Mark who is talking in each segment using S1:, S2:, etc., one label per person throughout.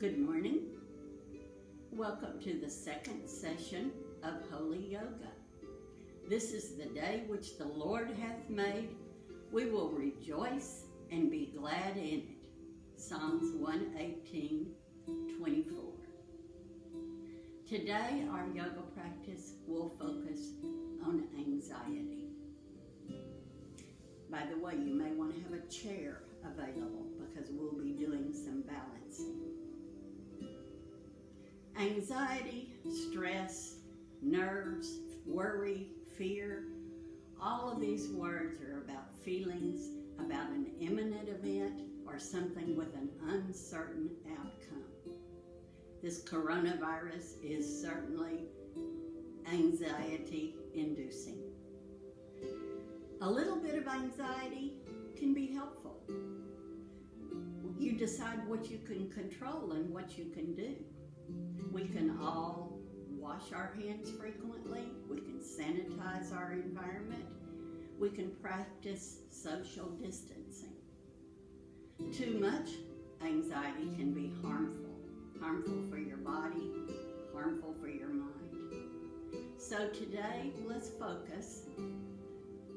S1: Good morning. Welcome to the second session of Holy Yoga. This is the day which the Lord hath made. We will rejoice and be glad in it. Psalms 118:24. Today our yoga practice will focus on anxiety. By the way, you may want to have a chair available because we'll be doing some balancing. Anxiety, stress, nerves, worry, fear, all of these words are about feelings about an imminent event or something with an uncertain outcome. This coronavirus is certainly anxiety-inducing. A little bit of anxiety can be helpful. You decide what you can control and what you can do. We can all wash our hands frequently. We can sanitize our environment. We can practice social distancing. Too much anxiety can be harmful for your body, harmful for your mind. So today, let's focus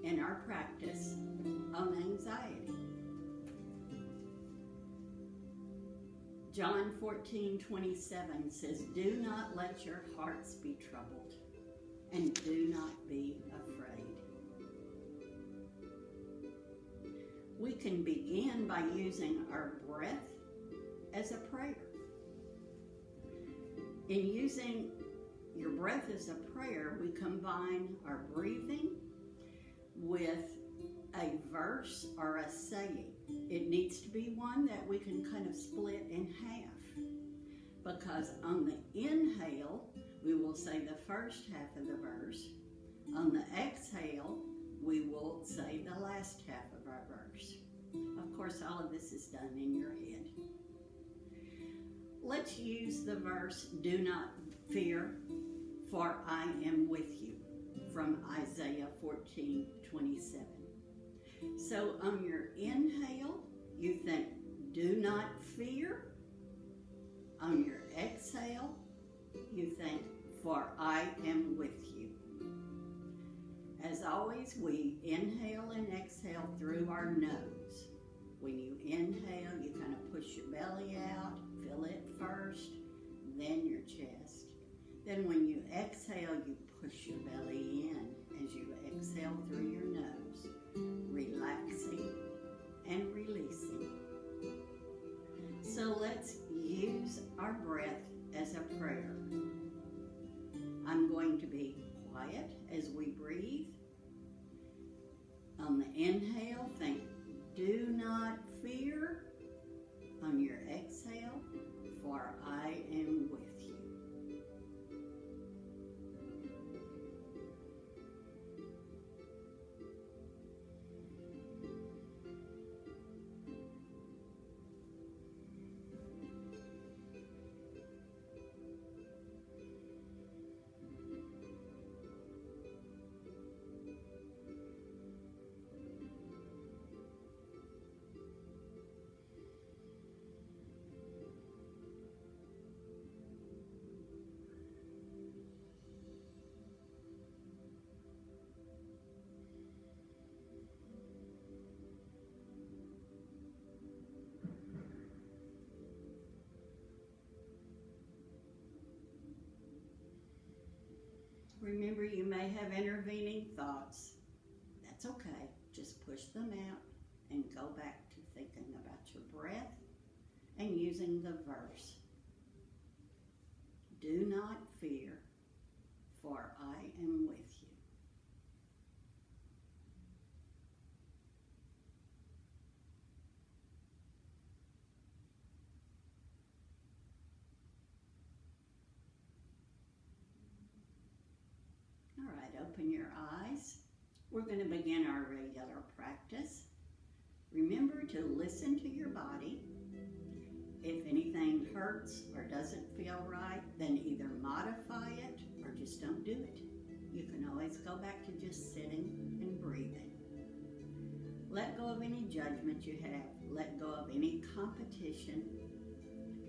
S1: in our practice on anxiety. John 14:27 says, "Do not let your hearts be troubled, and do not be afraid." We can begin by using our breath as a prayer. In using your breath as a prayer, we combine our breathing with a verse or a saying. It needs to be one that we can kind of split in half, because on the inhale, we will say the first half of the verse. On the exhale, we will say the last half of our verse. Of course, all of this is done in your head. Let's use the verse, "Do not fear, for I am with you," from Isaiah 14:27. So on your inhale, you think, "Do not fear." On your exhale, you think, "For I am with you." As always, we inhale and exhale through our nose. When you inhale, you kind of push your belly out, fill it first, then your chest. Then when you exhale, you push your belly in as you exhale through your nose, relaxing and releasing. So let's use our breath as a prayer. I'm going to be quiet as we breathe. On the inhale, think, "Do not fear." On your exhale, "For I am with you." Remember, you may have intervening thoughts. That's okay. Just push them out and go back to thinking about your breath and using the verse. "Do not fear, for I am with you." Open your eyes. We're going to begin our regular practice. Remember to listen to your body. If anything hurts or doesn't feel right, then either modify it or just don't do it. You can always go back to just sitting and breathing. Let go of any judgment you have. Let go of any competition.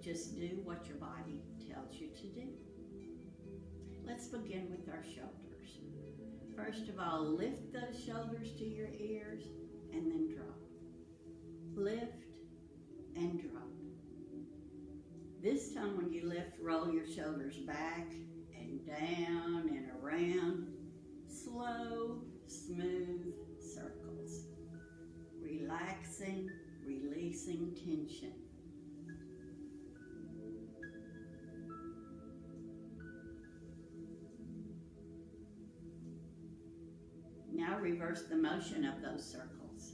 S1: just do what your body tells you to do. Let's begin with our shoulders. First of all, lift those shoulders to your ears and then drop. Lift and drop. This time when you lift, roll your shoulders back and down and around. Slow, smooth circles. Relaxing, releasing tension. Now reverse the motion of those circles.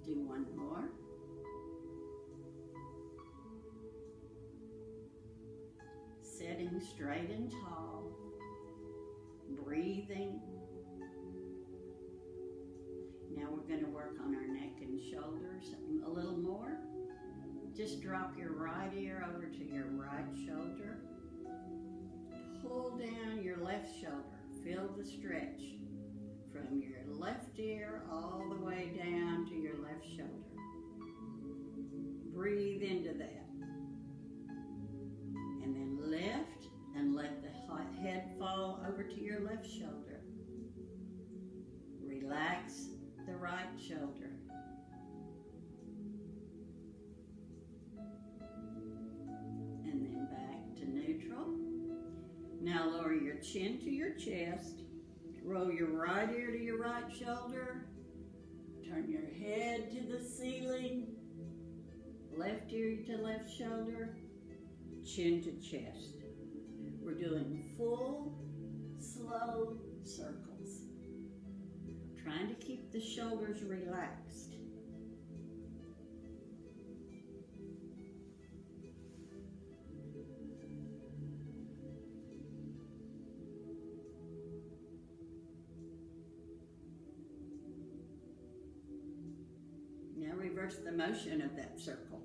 S1: Do one more. Sitting straight and tall, breathing. Now we're going to work on our neck and shoulders a little more. Just drop your right ear over to your right shoulder. Pull down your left shoulder. Feel the stretch from your left ear all the way down to your left shoulder. Breathe into that. And then lift and let the head fall over to your left shoulder. Relax the right shoulder. And then back to neutral. Now lower your chin to your chest. Roll your right ear to your right shoulder. Turn your head to the ceiling. Left ear to left shoulder. Chin to chest. We're doing full, slow circles. Trying to keep the shoulders relaxed. Now reverse the motion of that circle.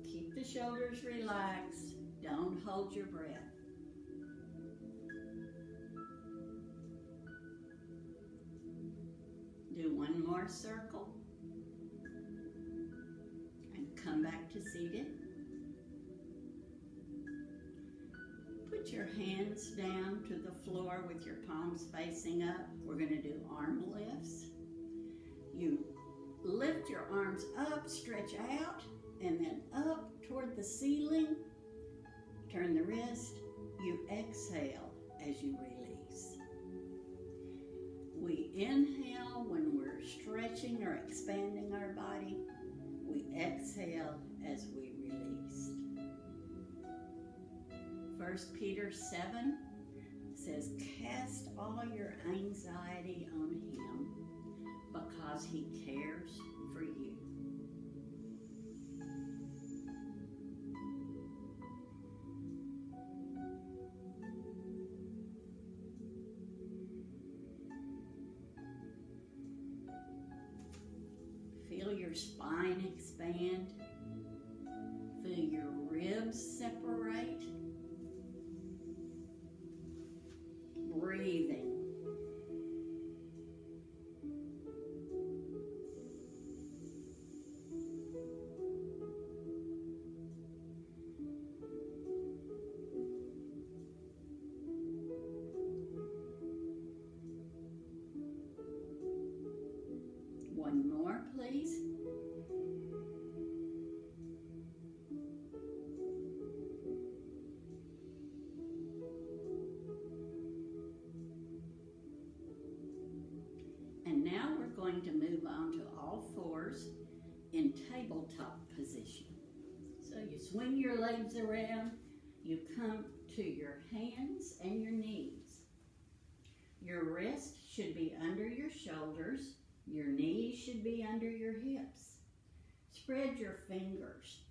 S1: Keep the shoulders relaxed. Don't hold your breath. Do one more circle. And come back to seated. Put your hands down to the floor with your palms facing up. We're going to do arm lifts. You lift your arms up, stretch out, and then up toward the ceiling. Turn the wrist. You exhale as you release. We inhale when we're stretching or expanding our body. We exhale as we release. 1 Peter 7 says, cast all your anxiety on him because he cares for you. Feel your spine expand. Feel your ribs separate. Breathing. One more, please. And now we're going to move on to all fours in tabletop position. So you swing your legs around, you come to your hands and your knees. Your wrist should be under your shoulders. Your knees should be under your hips. Spread your fingers.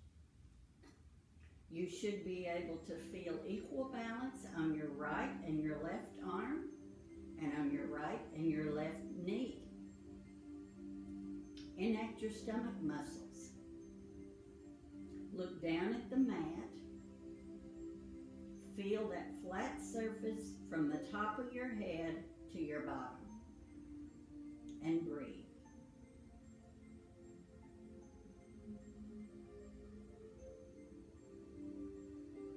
S1: You should be able to feel equal balance on your right and your left arm, and on your right and your left knee. Enact your stomach muscles. Look down at the mat. Feel that flat surface from the top of your head to your bottom. And breathe.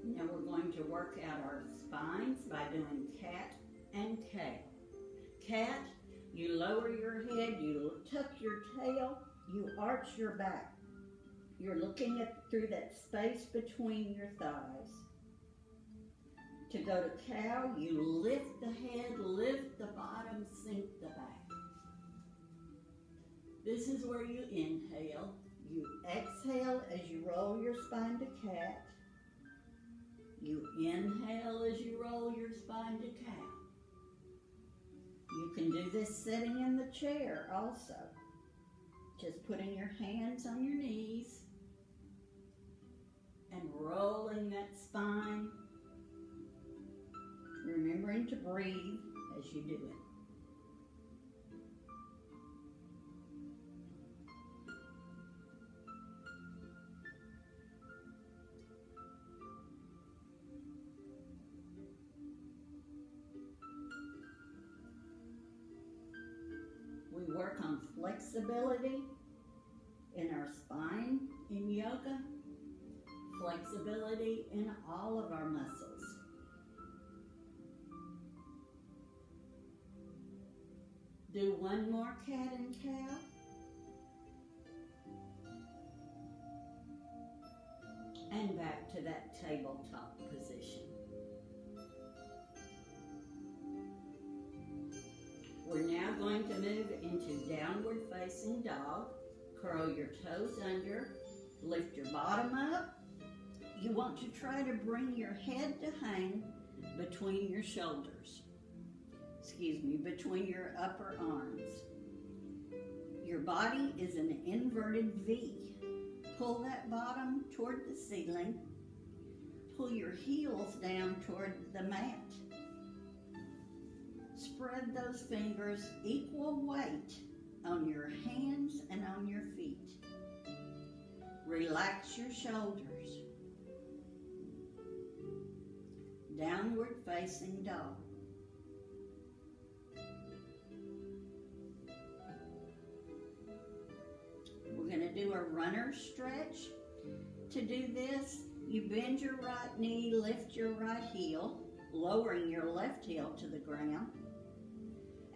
S1: Now we're going to work out our spines by doing cat and tail. Cat, you lower your head, you tuck your tail, you arch your back. You're looking through that space between your thighs. To go to cow, you lift the head, lift the bottom, sink the back. This is where you inhale. You exhale as you roll your spine to cat. You inhale as you roll your spine to cow. You can do this sitting in the chair also. Just putting your hands on your knees and rolling that spine. Remembering to breathe as you do it. We work on flexibility in our spine in yoga, flexibility in all of our muscles. Do one more cat and cow. And back to that tabletop position. We're now going to move into downward facing dog. Curl your toes under, lift your bottom up. You want to try to bring your head to hang between your shoulders. Between your upper arms. Your body is an inverted V. Pull that bottom toward the ceiling. Pull your heels down toward the mat. Spread those fingers equal weight on your hands and on your feet. Relax your shoulders. Downward facing dog. We're going to do a runner stretch. To do this, you bend your right knee, lift your right heel, lowering your left heel to the ground,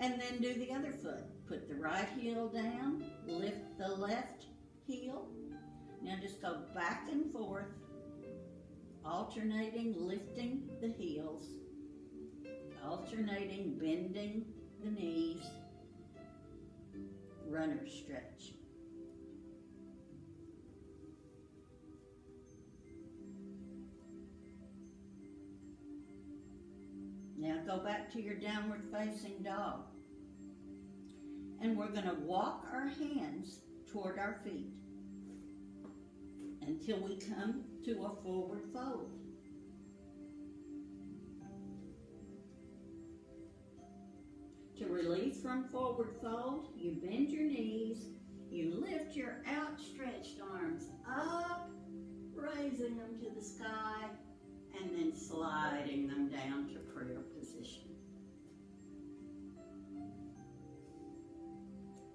S1: and then do the other foot. Put the right heel down, lift the left heel. Now just go back and forth, alternating, lifting the heels, alternating, bending the knees. Runner stretch. Now go back to your downward facing dog. And we're going to walk our hands toward our feet until we come to a forward fold. To release from forward fold, you bend your knees, you lift your outstretched arms up, raising them to the sky, and then sliding them down to prayer position.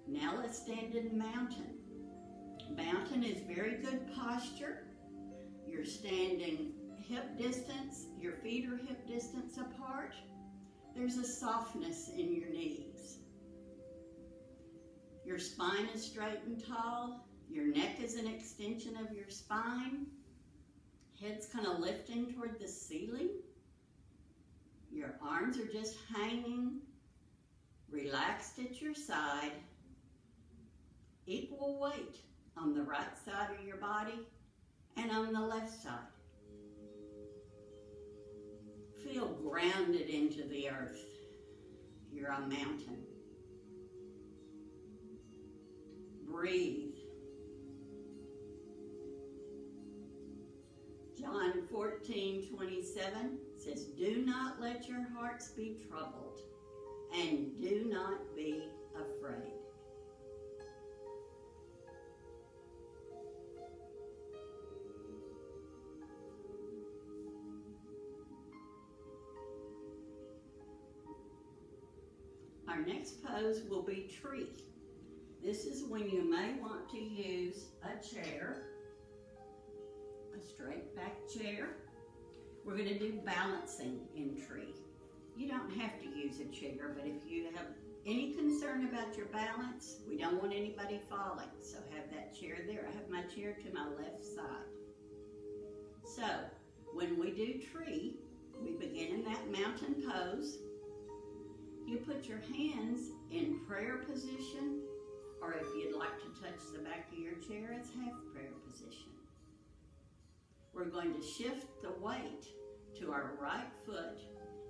S1: Now let's stand in mountain. Mountain is very good posture. You're standing hip distance, your feet are hip distance apart. There's a softness in your knees. Your spine is straight and tall. Your neck is an extension of your spine. Head's kind of lifting toward the ceiling. Your arms are just hanging, relaxed at your side. Equal weight on the right side of your body and on the left side. Feel grounded into the earth. You're a mountain. Breathe. John 14:27 says, "Do not let your hearts be troubled, and do not be afraid." Our next pose will be tree. This is when you may want to use a chair, a straight back chair. We're going to do balancing in tree. You don't have to use a chair, but if you have any concern about your balance, we don't want anybody falling, so have that chair there. I have my chair to my left side. So, when we do tree, we begin in that mountain pose. You put your hands in prayer position, or if you'd like to touch the back of your chair, it's half prayer position. We're going to shift the weight to our right foot,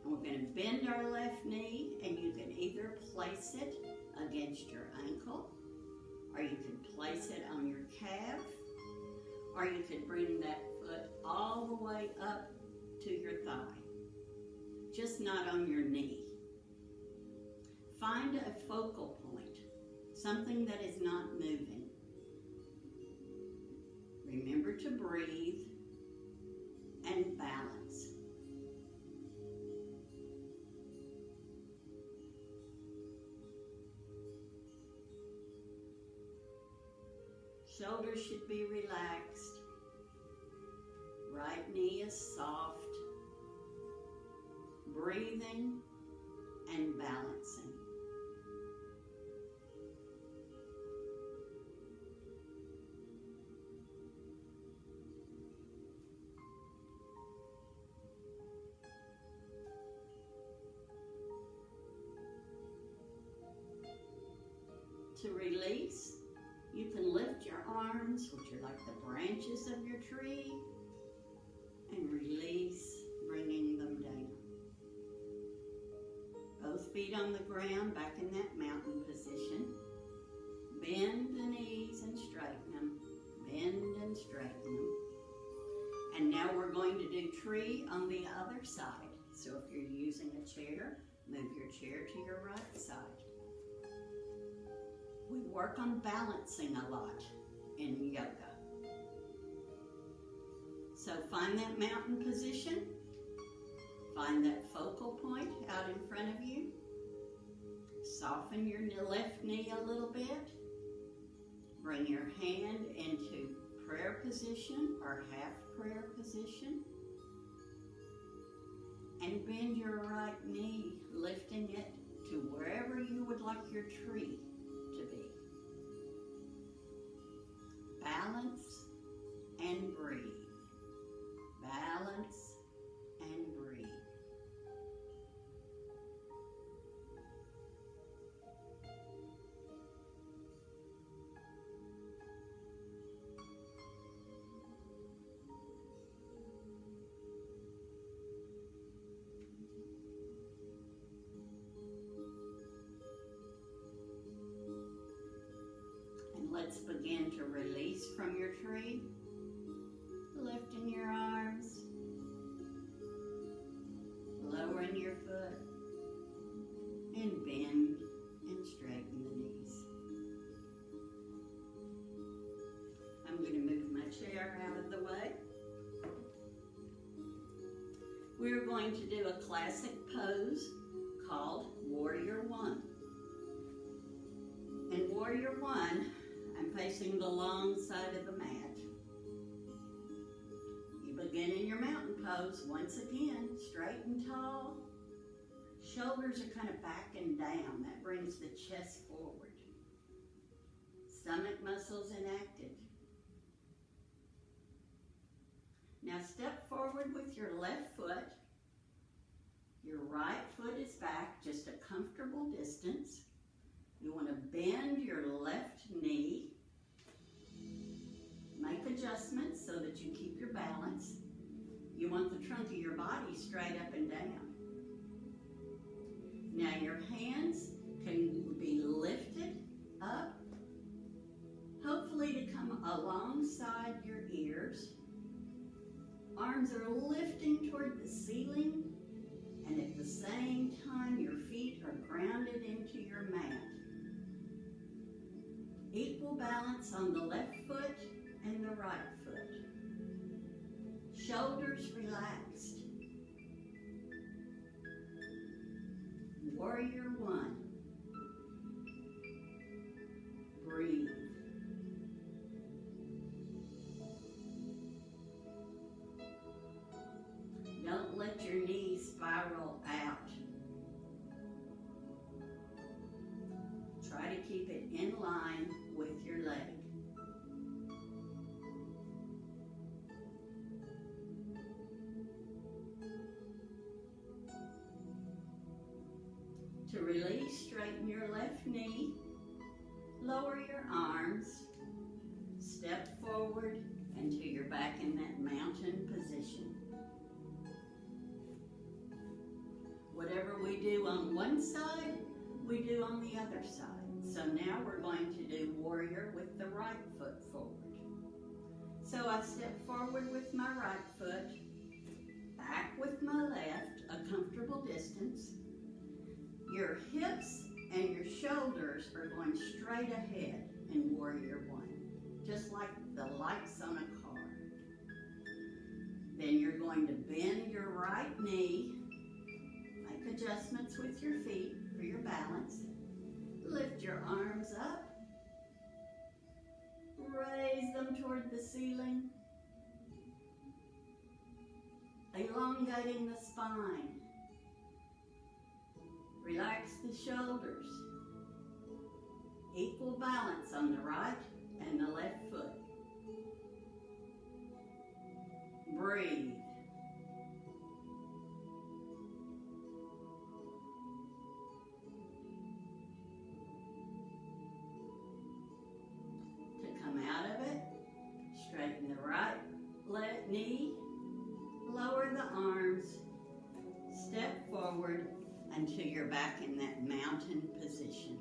S1: and we're going to bend our left knee, and you can either place it against your ankle, or you can place it on your calf, or you can bring that foot all the way up to your thigh, just not on your knee. Find a focal point, something that is not moving. Remember to breathe and balance. Shoulders should be relaxed. Right knee is soft. Breathing and balancing. To release, you can lift your arms, which are like the branches of your tree, and release, bringing them down. Both feet on the ground, back in that mountain position. Bend the knees and straighten them. Bend and straighten them. And now we're going to do tree on the other side. So if you're using a chair, move your chair to your right side. We work on balancing a lot in yoga. So find that mountain position. Find that focal point out in front of you. Soften your left knee a little bit. Bring your hand into prayer position or half prayer position. And bend your right knee, lifting it to wherever you would like your tree to be. Balance and breathe. Balance and breathe. Let's begin to release from your tree, lifting your arms, lowering your foot, and bend and straighten the knees. I'm going to move my chair out of the way. We're going to do a classic pose called Warrior One. In Warrior One, I'm facing the long side of the mat. You begin in your mountain pose once again, straight and tall. Shoulders are kind of back and down. That brings the chest forward. Stomach muscles enacted. Now step forward with your left foot. Your right foot is back just a comfortable distance. You want to bend your left knee. Make adjustments so that you keep your balance. You want the trunk of your body straight up and down. Now your hands can be lifted up, hopefully to come alongside your ears. Arms are lifting toward the ceiling, and at the same time your feet are grounded into your mat. Equal balance on the left foot and the right foot. Shoulders relaxed. Warrior One. release, straighten your left knee, lower your arms, step forward until you're back in that mountain position. Whatever we do on one side, we do on the other side. So now we're going to do warrior with the right foot forward. So I step forward with my right foot, back with my left, a comfortable distance. Your hips and your shoulders are going straight ahead in warrior one, just like the lights on a car. Then you're going to bend your right knee, make adjustments with your feet for your balance. Lift your arms up, raise them toward the ceiling, elongating the spine. Relax the shoulders. Equal balance on the right and the left foot. Breathe. To come out of it, straighten the right left knee, lower the arms, step forward until you're back in that mountain position.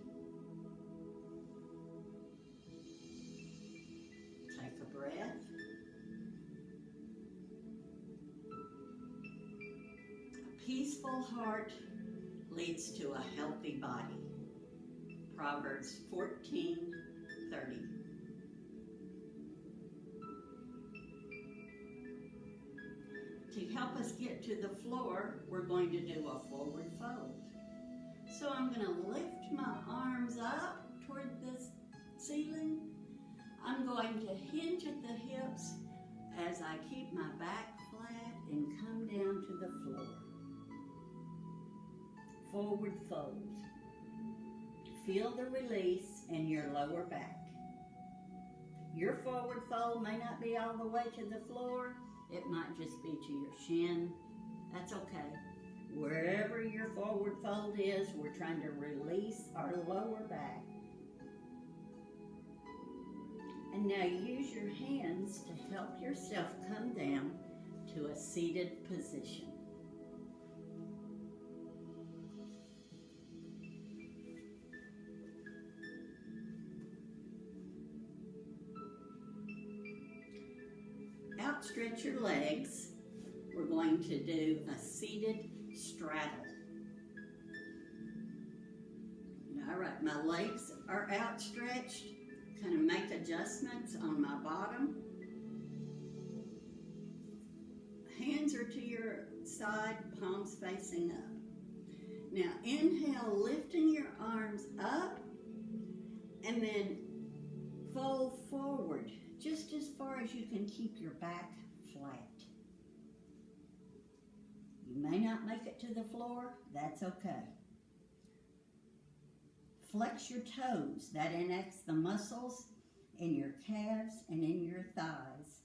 S1: Take a breath. A peaceful heart leads to a healthy body. Proverbs 14:30. To help us get to the floor, we're going to do a forward fold. So I'm going to lift my arms up toward the ceiling. I'm going to hinge at the hips as I keep my back flat and come down to the floor. Forward fold. Feel the release in your lower back. Your forward fold may not be all the way to the floor. It might just be to your shin. That's okay. Wherever your forward fold is, we're trying to release our lower back. And now use your hands to help yourself come down to a seated position. Outstretch your legs. We're going to do a seated straddle. All right, my legs are outstretched. Kind of make adjustments on my bottom. Hands are to your side, palms facing up. Now inhale, lifting your arms up, and then fold forward just as far as you can keep your back flat. You may not make it to the floor, that's okay. Flex your toes, that enacts the muscles in your calves and in your thighs.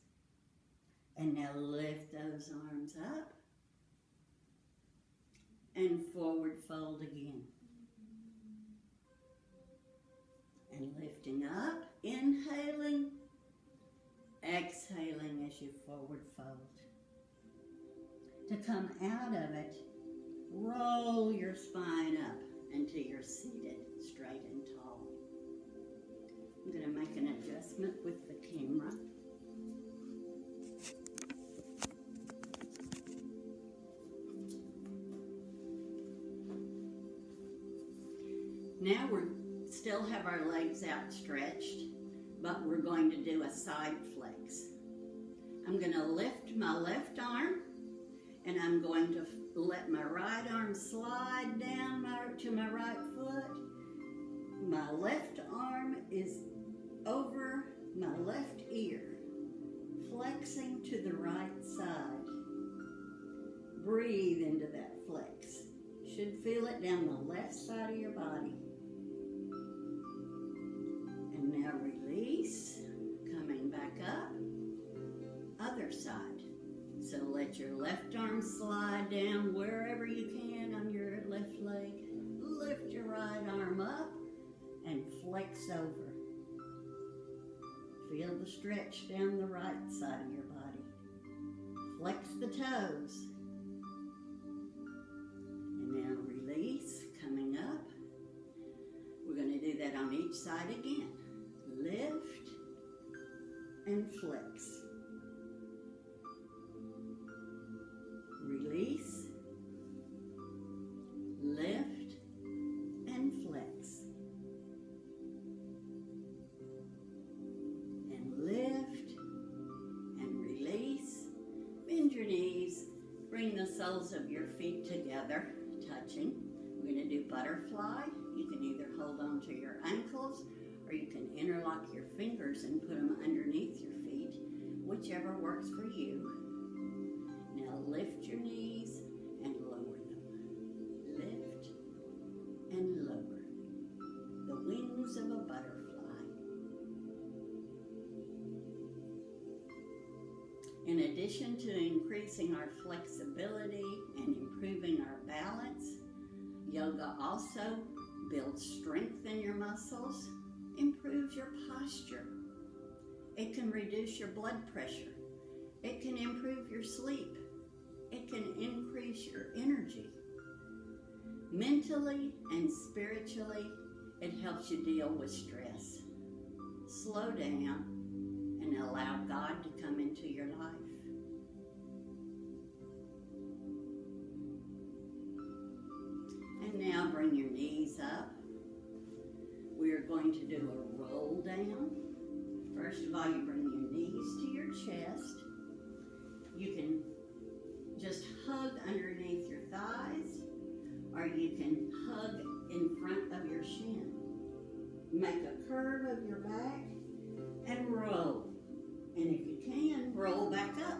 S1: And now lift those arms up and forward fold again. And lifting up, inhaling, exhaling as you forward fold. To come out of it, roll your spine up until you're seated, straight and tall. I'm going to make an adjustment with the camera. Now we still have our legs outstretched, but we're going to do a side flex. I'm going to lift my left arm, and I'm going to let my right arm slide down to my right foot. My left arm is over my left ear, flexing to the right side. Breathe into that flex. You should feel it down the left side of your body. And now release, coming back up, other side. So let your left arm slide down wherever you can on your left leg. lift your right arm up and flex over. Feel the stretch down the right side of your body. Flex the toes. And now release, coming up. We're going to do that on each side again. Lift and flex. Release, lift, and flex. And lift, and release. Bend your knees. Bring the soles of your feet together, touching. We're going to do butterfly. You can either hold on to your ankles or you can interlock your fingers and put them underneath your feet, whichever works for you. Now lift your knees and lower them. Lift and lower. The wings of a butterfly. In addition to increasing our flexibility and improving our balance, yoga also builds strength in your muscles, improves your posture. It can reduce your blood pressure. It can improve your sleep. It can increase your energy. Mentally and spiritually, it helps you deal with stress. Slow down and allow God to come into your life. And now bring your knees up. We are going to do a roll down. First of all, you bring your knees to your chest. You can just hug underneath your thighs, or you can hug in front of your shin. Make a curve of your back and roll. And if you can, roll back up.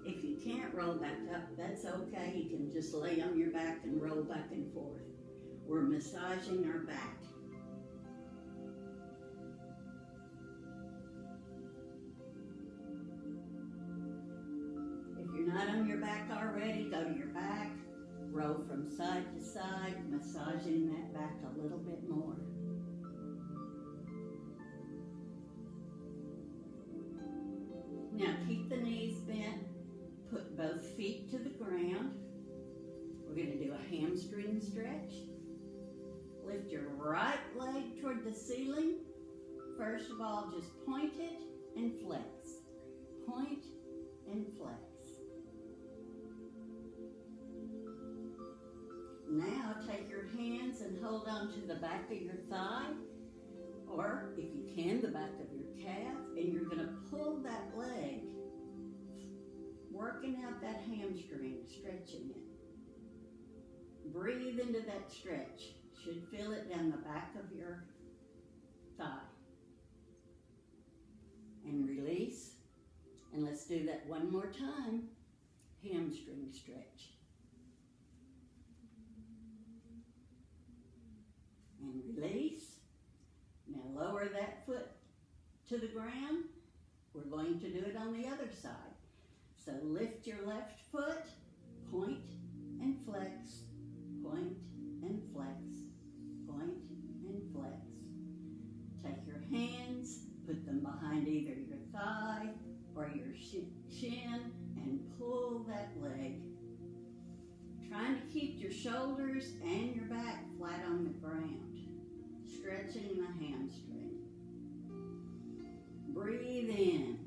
S1: If you can't roll back up, that's okay. You can just lay on your back and roll back and forth. We're massaging our back. If you're not on your back already, go to your back. Roll from side to side, massaging that back a little bit more. Now keep the knees bent. Put both feet to the ground. We're going to do a hamstring stretch. Lift your right leg toward the ceiling. First of all, just point it and flex. Point and flex. Now take your hands and hold on to the back of your thigh, or if you can, the back of your calf, and you're going to pull that leg, working out that hamstring, stretching it. Breathe into that stretch. Should feel it down the back of your thigh. And release. And let's do that one more time. Hamstring stretch. And release. Now lower that foot to the ground. We're going to do it on the other side. So lift your left foot, point and flex, point and flex, point and flex. Take your hands, put them behind either your thigh or your shin, and pull that leg. Trying to keep your shoulders and your back flat on the ground, stretching the hamstring. Breathe in.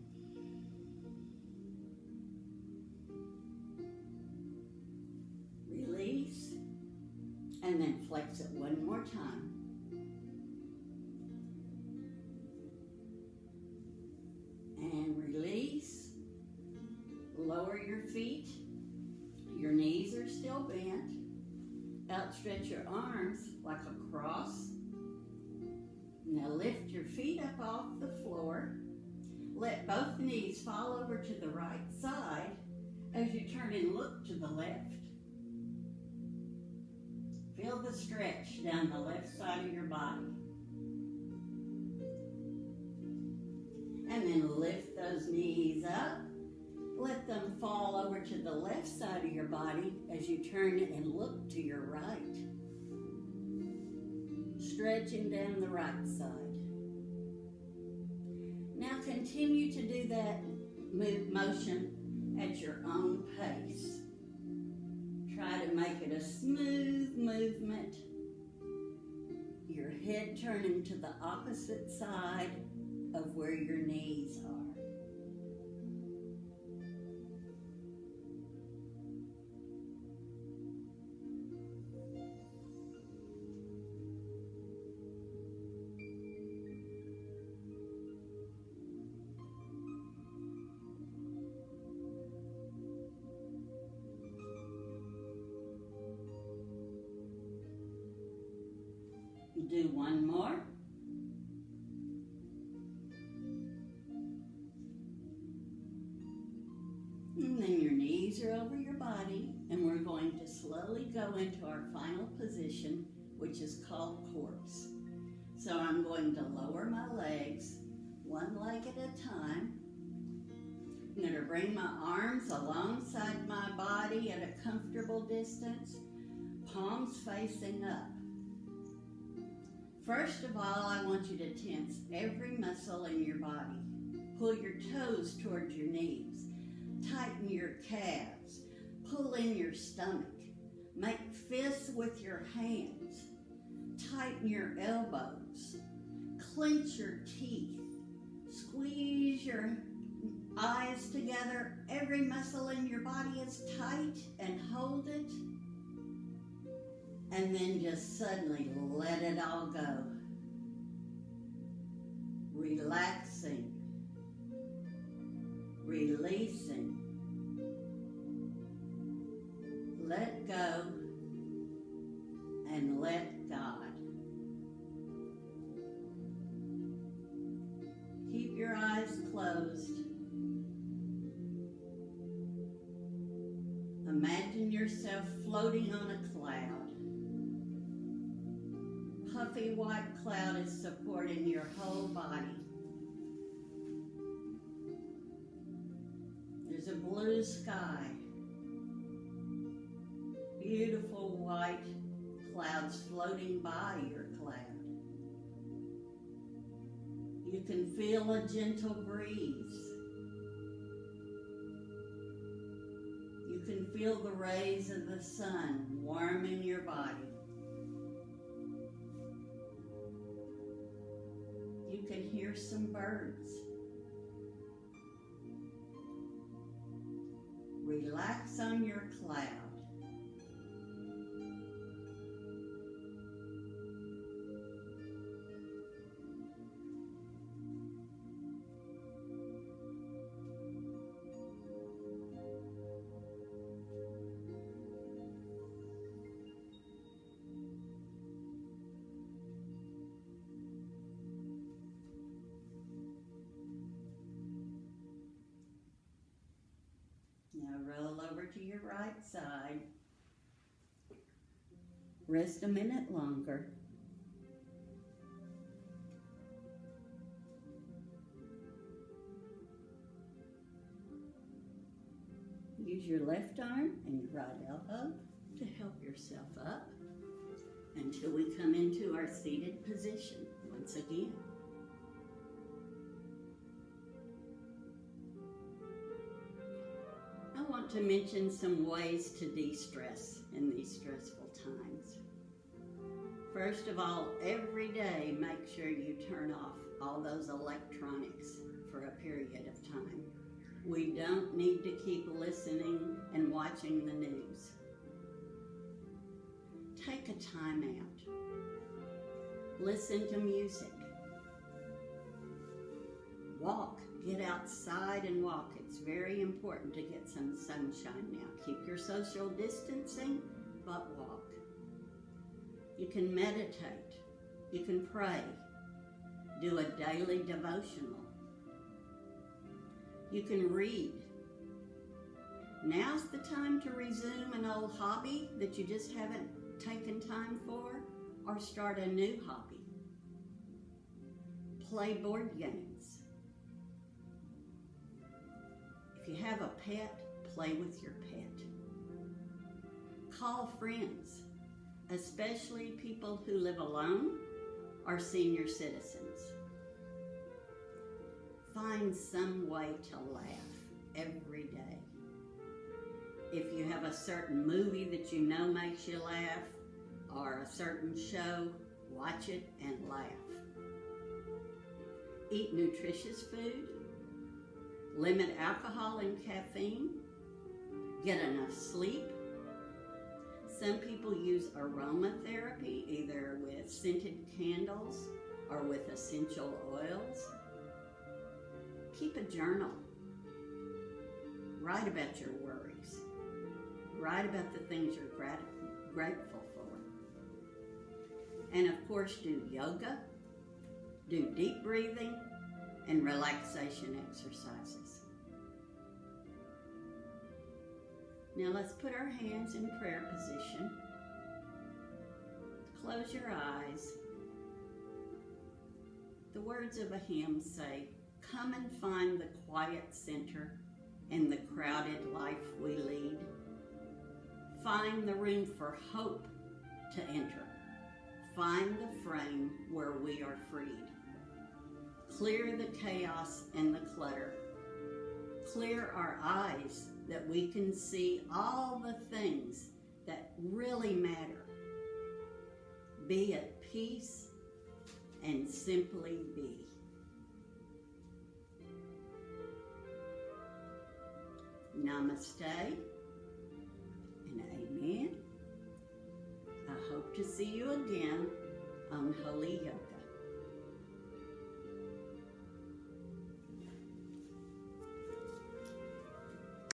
S1: Release, and then flex it one more time. And release. Lower your feet. Your knees are still bent. Outstretch your arms like a cross. Now lift your feet up off the floor. Let both knees fall over to the right side as you turn and look to the left. Feel the stretch down the left side of your body. And then lift those knees up. Let them fall over to the left side of your body as you turn and look to your right. stretching down the right side. Now continue to do that motion at your own pace. Try to make it a smooth movement. Your head turning to the opposite side of where your knees are. Do one more. And then your knees are over your body, and we're going to slowly go into our final position, which is called corpse. So I'm going to lower my legs, one leg at a time. I'm going to bring my arms alongside my body at a comfortable distance, palms facing up. First of all, I want you to tense every muscle in your body. Pull your toes towards your knees. Tighten your calves. Pull in your stomach. Make fists with your hands. Tighten your elbows. Clench your teeth. Squeeze your eyes together. Every muscle in your body is tight, and hold it. And then just suddenly let it all go. Relaxing. Releasing. Let go and let God. Keep your eyes closed. Imagine yourself floating on a cloud. Puffy white cloud is supporting your whole body. There's a blue sky. Beautiful white clouds floating by your cloud. You can feel a gentle breeze. You can feel the rays of the sun warming your body. You can hear some birds. Relax on your cloud. Now roll over to your right side. Rest a minute longer. Use your left arm and your right elbow to help yourself up until we come into our seated position once again. I want to mention some ways to de-stress in these stressful times. First of all, every day make sure you turn off all those electronics for a period of time. We don't need to keep listening and watching the news. Take a time out. Listen to music. Walk. Get outside and walk. It's very important to get some sunshine now. Keep your social distancing, but walk. You can meditate. You can pray. Do a daily devotional. You can read. Now's the time to resume an old hobby that you just haven't taken time for, or start a new hobby. Play board games. If you have a pet, play with your pet. Call friends, especially people who live alone our senior citizens. Find some way to laugh every day. If you have a certain movie that you know makes you laugh, or a certain show, watch it and laugh. Eat nutritious food. Limit alcohol and caffeine. Get enough sleep. Some people use aromatherapy, either with scented candles or with essential oils. Keep a journal. Write about your worries. Write about the things you're grateful for. And of course, do yoga, do deep breathing, and relaxation exercises. Now let's put our hands in prayer position. Close your eyes. The words of a hymn say, "Come and find the quiet center in the crowded life we lead. Find the room for hope to enter. Find the frame where we are freed. Clear the chaos and the clutter. Clear our eyes that we can see all the things that really matter. Be at peace and simply be." Namaste and amen. I hope to see you again on Holy Yoga.